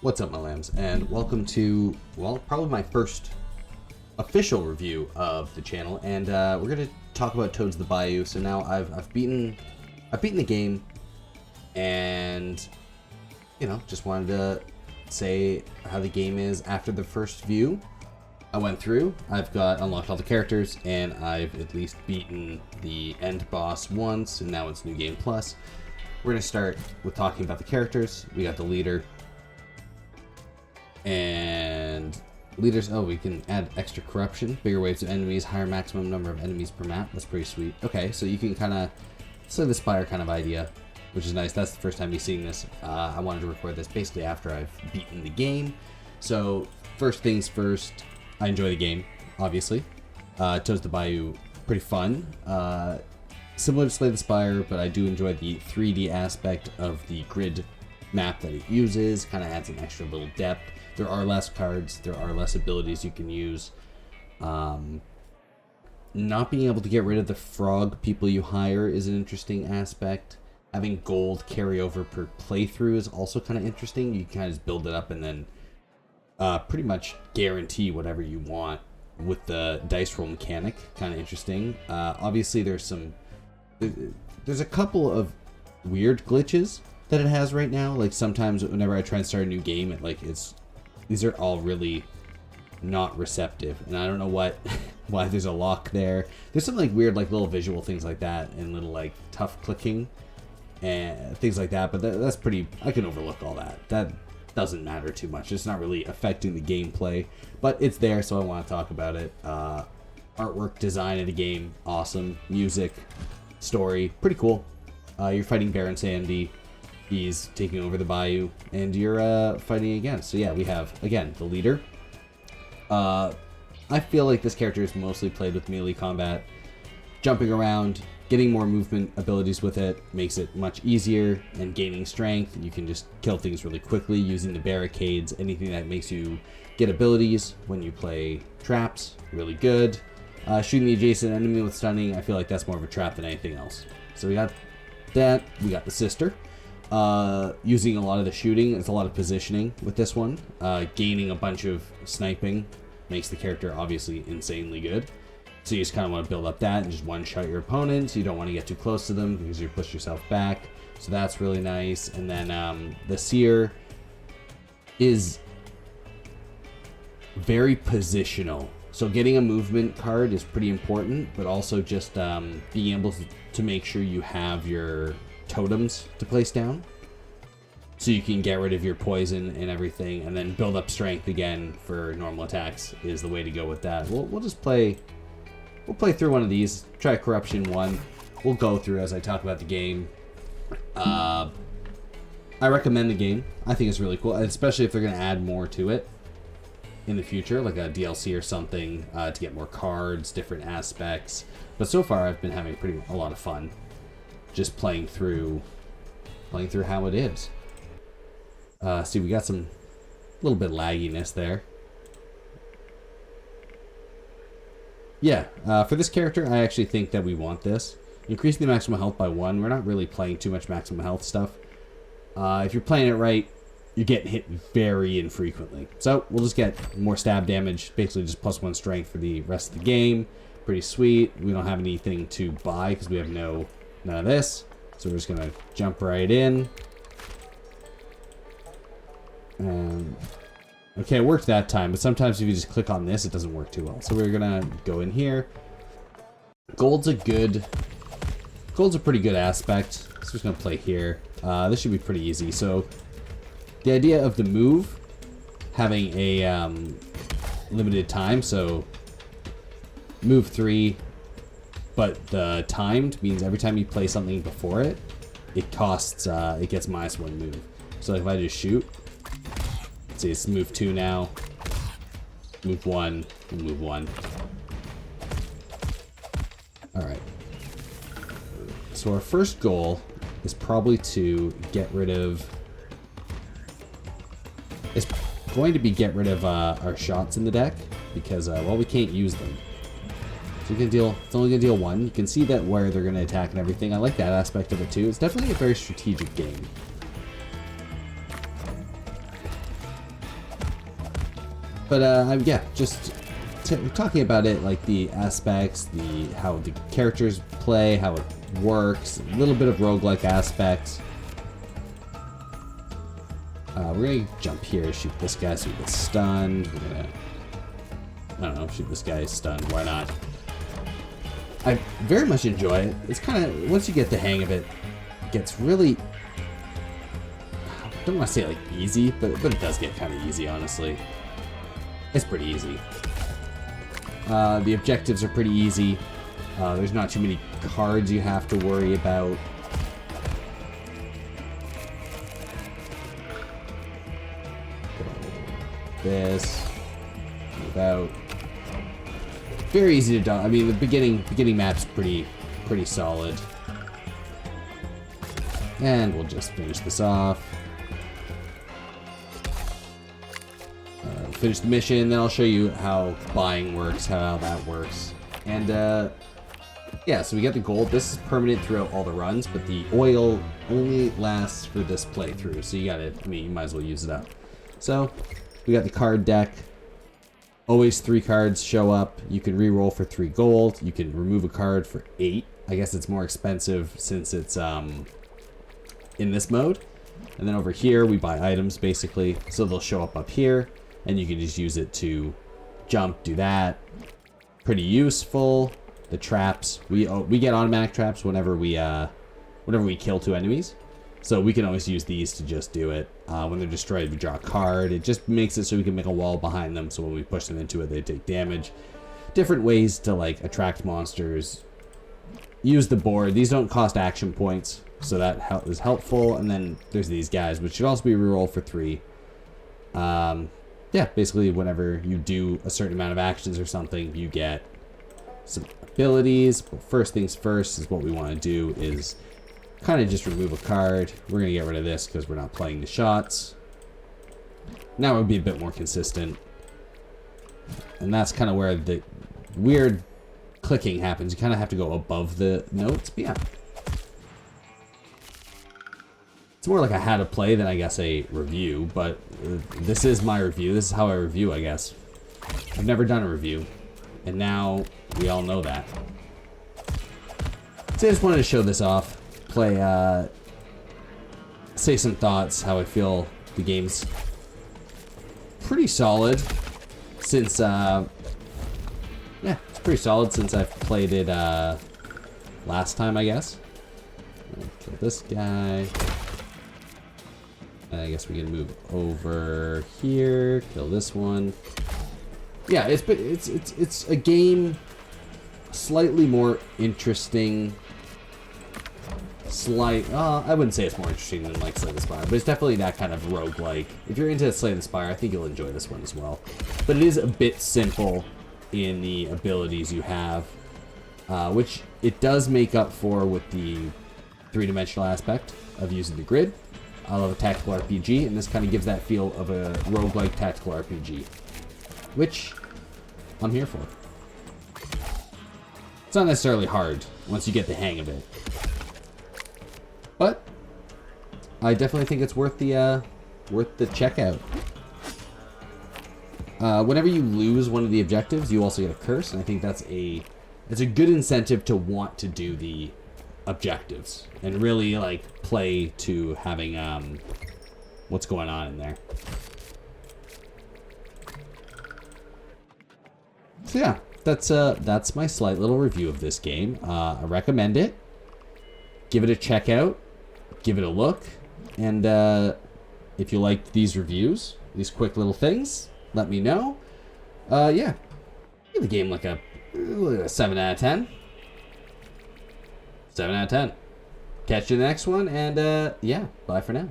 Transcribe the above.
What's up, my lambs, and welcome to, well, probably my first official review of the channel, and we're gonna talk about Toads the Bayou. So now I've beaten the game, and just wanted to say how the game is after the first view. I went through, I've got unlocked all the characters, and I've at least beaten the end boss once, and now it's New Game Plus. We're gonna start with talking about the characters. We got the leader. And leaders, we can add extra corruption, bigger waves of enemies, higher maximum number of enemies per map. That's pretty sweet. Okay, so you can kind of slay the spire kind of idea, which is nice. That's the first time you're seeing this. I wanted to record this basically after I've beaten the game. So first things first, I enjoy the game, obviously. Toads the Bayou, pretty fun. Similar to Slay the Spire, but I do enjoy the 3D aspect of the grid map that it uses. Kind of adds an extra little depth. There are less cards, there are less abilities you can use. Not being able to get rid of the frog people you hire is an interesting aspect. Having gold carry over per playthrough is also kind of interesting. You can kind of just build it up and then pretty much guarantee whatever you want with the dice roll mechanic. Kind of interesting. Obviously there's a couple of weird glitches that it has right now. Like sometimes whenever I try and start a new game, these are all really not receptive, and I don't know why there's a lock there. There's some weird little visual things like that, and little tough clicking and things like that, but that's pretty, I can overlook all that. That doesn't matter too much. It's not really affecting the gameplay, but it's there, so I want to talk about it. Artwork, design of the game, awesome. Music, story, pretty cool. You're fighting Baron Sandy. He's taking over the Bayou, and you're fighting again. So yeah, we have, again, the leader. I feel like this character is mostly played with melee combat. Jumping around, getting more movement abilities with it, makes it much easier, and gaining strength. You can just kill things really quickly using the barricades, anything that makes you get abilities when you play traps, really good. Shooting the adjacent enemy with stunning, I feel like that's more of a trap than anything else. So we got that, we got the sister. Using a lot of the shooting, it's a lot of positioning with this one. Gaining a bunch of sniping makes the character obviously insanely good. So you just kind of want to build up that and just one-shot your opponents. You don't want to get too close to them because you push yourself back. So that's really nice. And then the seer is very positional. So getting a movement card is pretty important, but also just being able to make sure you have your totems to place down, so you can get rid of your poison and everything, and then build up strength again for normal attacks is the way to go with that. We'll just play. We'll play through one of these. Try Corruption 1. We'll go through as I talk about the game. I recommend the game. I think it's really cool, especially if they're going to add more to it in the future, like a DLC or something, to get more cards, different aspects. But so far, I've been having a lot of fun. Just playing through how it is. See, we got some little bit of lagginess there. Yeah, for this character, I actually think that we want this. Increasing the maximum health by 1. We're not really playing too much maximum health stuff. If you're playing it right, you're getting hit very infrequently. So we'll just get more stab damage, basically just +1 strength for the rest of the game. Pretty sweet. We don't have anything to buy because we have none of this, so we're just gonna jump right in. Okay, it worked that time, but sometimes if you just click on this, it doesn't work too well. So we're gonna go in here. Gold's a pretty good aspect. So we're just gonna play here. This should be pretty easy. So the idea of the move having a limited time, so move 3. But the timed means every time you play something before it, it costs, it gets -1 move. So if I just shoot, let's see, it's move 2 now, move 1, and move 1. Alright. So our first goal is probably to get rid of, it's going to be get rid of our shots in the deck, because, well, we can't use them. So you can deal, it's only going to deal 1. You can see that where they're going to attack and everything. I like that aspect of it too. It's definitely a very strategic game. But yeah, just talking about it, like the aspects, how the characters play, how it works, a little bit of roguelike aspects. We're gonna jump here, shoot this guy so he gets stunned. We're gonna, I don't know, shoot this guy stunned. Why not? I very much enjoy it. It's kind of, once you get the hang of it, it gets really, I don't want to say like easy, but it does get kind of easy, honestly. It's pretty easy. The objectives are pretty easy. There's not too many cards you have to worry about. This, move out. Very easy to do. I mean, the beginning map's pretty solid. And we'll just finish this off. Finish the mission, then I'll show you how buying works, how that works. And yeah, so we got the gold. This is permanent throughout all the runs, but the oil only lasts for this playthrough. So you gotta, I mean, you might as well use it up. So we got the card deck. Always 3 cards show up. You can re-roll for 3 gold. You can remove a card for 8. I guess it's more expensive since it's in this mode. And then over here we buy items basically, so they'll show up here, and you can just use it to jump, do that. Pretty useful. The traps, we get automatic traps whenever we kill 2 enemies. So we can always use these to just do it. When they're destroyed, we draw a card. It just makes it so we can make a wall behind them, so when we push them into it, they take damage. Different ways to like attract monsters. Use the board. These don't cost action points, so that is helpful. And then there's these guys, which should also be reroll for 3. Yeah, basically whenever you do a certain amount of actions or something, you get some abilities. But first things first is what we want to do is kind of just remove a card. We're going to get rid of this because we're not playing the shots. Now it would be a bit more consistent. And that's kind of where the weird clicking happens. You kind of have to go above the notes. But yeah. It's more like a how to play than I guess a review. But this is my review. This is how I review, I guess. I've never done a review. And now we all know that. So I just wanted to show this off. Play, say some thoughts, how I feel the game's pretty solid since, yeah, it's pretty solid since I've played it, last time, I guess. Kill this guy. I guess we can move over here, kill this one. Yeah, it's a game slightly more interesting. I wouldn't say it's more interesting than like Slay the Spire, but it's definitely that kind of roguelike. If you're into Slay the Spire, I think you'll enjoy this one as well. But it is a bit simple in the abilities you have, which it does make up for with the 3-dimensional aspect of using the grid. I love a tactical RPG, and this kind of gives that feel of a roguelike tactical RPG, which I'm here for. It's not necessarily hard once you get the hang of it. But I definitely think it's worth the checkout. Whenever you lose one of the objectives, you also get a curse, and I think it's a good incentive to want to do the objectives and really like play to having what's going on in there. So yeah, that's my slight little review of this game. I recommend it. Give it a check out. Give it a look, and if you liked these reviews, these quick little things, let me know. Yeah, give the game like a 7 out of 10. 7 out of 10. Catch you in the next one, and yeah, bye for now.